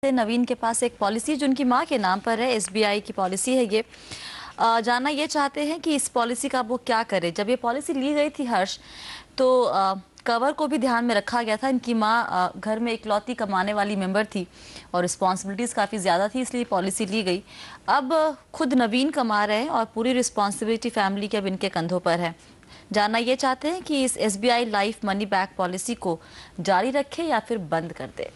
नवीन के पास एक पॉलिसी जो उनकी मां के नाम पर है, एसबीआई की पॉलिसी है ये। जानना ये चाहते हैं कि इस पॉलिसी का वो क्या करे। जब ये पॉलिसी ली गई थी हर्ष, तो कवर को भी ध्यान में रखा गया था। इनकी मां घर में इकलौती कमाने वाली मेंबर थी और रिस्पॉन्सिबिलिटीज़ काफ़ी ज़्यादा थी, इसलिए पॉलिसी ली गई। अब खुद नवीन कमा रहे हैं और पूरी रिस्पॉन्सिबिलिटी फैमिली के अब इनके कंधों पर है। जानना ये चाहते हैं कि इस SBI life money back policy को जारी रखें या फिर बंद कर दे।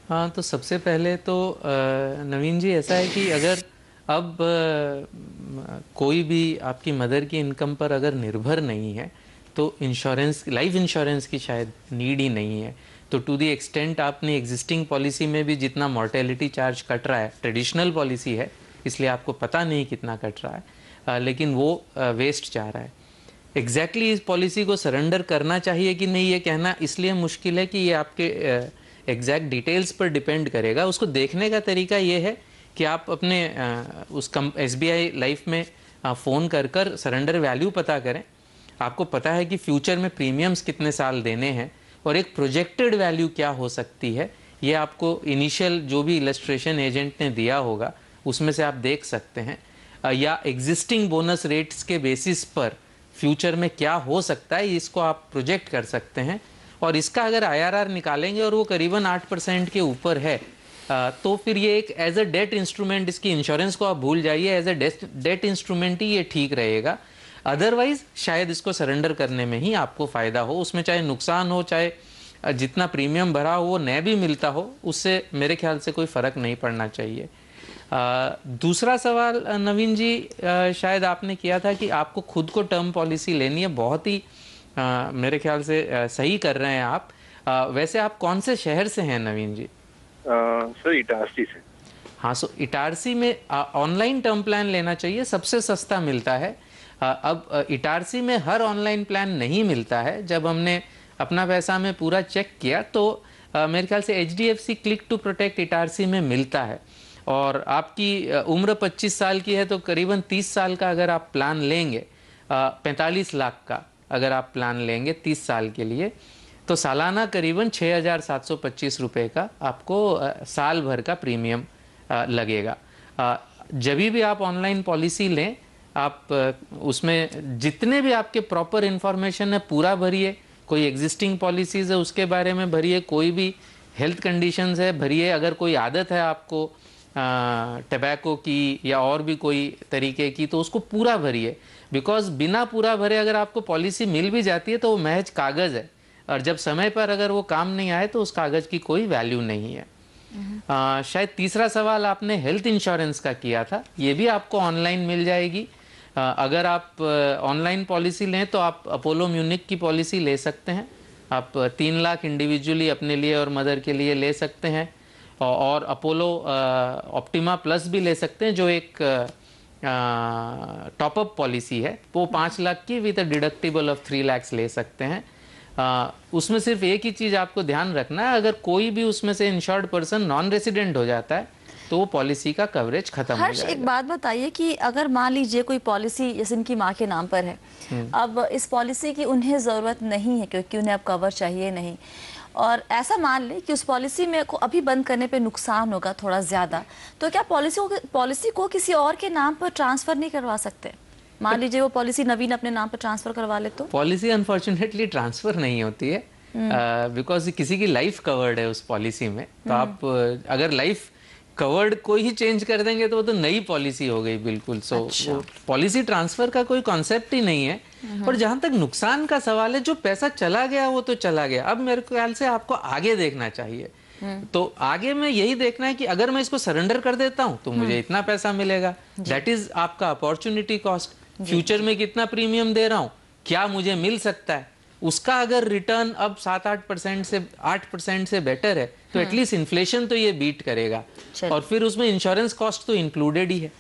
हाँ, तो सबसे पहले तो नवीन जी, ऐसा है कि अगर अब कोई भी आपकी मदर की इनकम पर अगर निर्भर नहीं है तो इंश्योरेंस, लाइफ इंश्योरेंस की शायद नीड ही नहीं है। तो टू दी एक्सटेंट आपने एग्जिस्टिंग पॉलिसी में भी जितना मॉर्टेलिटी चार्ज कट रहा है, ट्रेडिशनल पॉलिसी है इसलिए आपको पता नहीं कितना कट रहा है, लेकिन वो वेस्ट जा रहा है। एग्जैक्टली इस पॉलिसी को सरेंडर करना चाहिए कि नहीं, ये कहना इसलिए मुश्किल है कि ये आपके एग्जैक्ट डिटेल्स पर डिपेंड करेगा। उसको देखने का तरीका ये है कि आप अपने उस एसबीआई लाइफ में फ़ोन कर कर सरेंडर वैल्यू पता करें। आपको पता है कि फ्यूचर में प्रीमियम्स कितने साल देने हैं और एक प्रोजेक्टेड वैल्यू क्या हो सकती है, ये आपको इनिशियल जो भी इलस्ट्रेशन एजेंट ने दिया होगा उसमें से आप देख सकते हैं, या एग्जिस्टिंग बोनस रेट्स के बेसिस पर फ्यूचर में क्या हो सकता है इसको आप प्रोजेक्ट कर सकते हैं। और इसका अगर आईआरआर निकालेंगे और वो करीबन 8% के ऊपर है, तो फिर ये एक एज अ डेट इंस्ट्रूमेंट, इसकी इंश्योरेंस को आप भूल जाइए, एज अ डेट इंस्ट्रूमेंट ही ये ठीक रहेगा। अदरवाइज शायद इसको सरेंडर करने में ही आपको फ़ायदा हो, उसमें चाहे नुकसान हो, चाहे जितना प्रीमियम भरा हो वो न भी मिलता हो, उससे मेरे ख्याल से कोई फ़र्क नहीं पड़ना चाहिए। दूसरा सवाल नवीन जी, शायद आपने किया था कि आपको खुद को टर्म पॉलिसी लेनी है। बहुत ही मेरे ख्याल से सही कर रहे हैं आप। वैसे आप कौन से शहर से हैं नवीन जी? सर इटारसी से। हाँ, सो इटारसी में ऑनलाइन टर्म प्लान लेना चाहिए, सबसे सस्ता मिलता है। अब इटारसी में हर ऑनलाइन प्लान नहीं मिलता है। जब हमने अपना पैसा में पूरा चेक किया तो मेरे ख्याल से HDFC Click to Protect Itarsi में मिलता है। और आपकी उम्र 25 साल की है तो करीबन 30 साल का अगर आप प्लान लेंगे, 45 लाख का अगर आप प्लान लेंगे 30 साल के लिए, तो सालाना करीबन 6,725 रुपये का आपको साल भर का प्रीमियम लगेगा। जब भी आप ऑनलाइन पॉलिसी लें, आप उसमें जितने भी आपके प्रॉपर इन्फॉर्मेशन है पूरा भरिए। कोई एग्जिस्टिंग पॉलिसीज़ है उसके बारे में भरिए, कोई भी हेल्थ कंडीशंस है भरिए, अगर कोई आदत है आपको टबैको की या और भी कोई तरीके की तो उसको पूरा भरिए। बिकॉज बिना पूरा भरे अगर आपको पॉलिसी मिल भी जाती है तो वो महज कागज़ है, और जब समय पर अगर वो काम नहीं आए तो उस कागज़ की कोई वैल्यू नहीं है। शायद तीसरा सवाल आपने हेल्थ इंश्योरेंस का किया था, ये भी आपको ऑनलाइन मिल जाएगी। अगर आप ऑनलाइन पॉलिसी लें तो आप अपोलो म्यूनिक की पॉलिसी ले सकते हैं। आप 3 लाख इंडिविजुअली अपने लिए और मदर के लिए ले सकते हैं, और अपोलो ऑप्टिमा प्लस भी ले सकते हैं जो एक टॉपअप पॉलिसी है। वो 5 लाख की with a deductible of 3 lakh ले सकते हैं। उसमें सिर्फ एक ही चीज़ आपको ध्यान रखना है, अगर कोई भी उसमें से इंश्योर्ड पर्सन नॉन रेसिडेंट हो जाता है तो वो पॉलिसी का कवरेज खत्म हो जाएगा। एक बात बताइए कि अगर मान लीजिए कोई पॉलिसी जैसे इनकी माँ के नाम पर है, अब इस पॉलिसी की उन्हें ज़रूरत नहीं है क्योंकि उन्हें अब कवर चाहिए नहीं, और ऐसा मान ले कि उस पॉलिसी में को अभी बंद करने पे नुकसान होगा थोड़ा ज़्यादा, तो क्या पॉलिसी को किसी और के नाम पर ट्रांसफ़र नहीं करवा सकते? मान लीजिए वो पॉलिसी नवीन अपने नाम पर ट्रांसफ़र करवा ले तो? पॉलिसी अनफॉर्चुनेटली ट्रांसफ़र नहीं होती है, बिकॉज किसी की लाइफ कवर्ड है उस पॉलिसी में। तो आप अगर लाइफ कवर्ड को ही चेंज कर देंगे तो वो तो नई पॉलिसी हो गई बिल्कुल। सो पॉलिसी ट्रांसफर का कोई कॉन्सेप्ट ही नहीं है। और जहां तक नुकसान का सवाल है, जो पैसा चला गया वो तो चला गया। अब मेरे ख्याल से आपको आगे देखना चाहिए। तो आगे में यही देखना है कि अगर मैं इसको सरेंडर कर देता हूं तो मुझे इतना पैसा मिलेगा, दैट इज आपका अपॉर्चुनिटी कॉस्ट। फ्यूचर में कितना प्रीमियम दे रहा हूं, क्या मुझे मिल सकता है, उसका अगर रिटर्न अब 7-8% से 8% से बेटर है तो एटलीस्ट इन्फ्लेशन तो ये बीट करेगा, और फिर उसमें इंश्योरेंस कॉस्ट तो इंक्लूडेड ही है।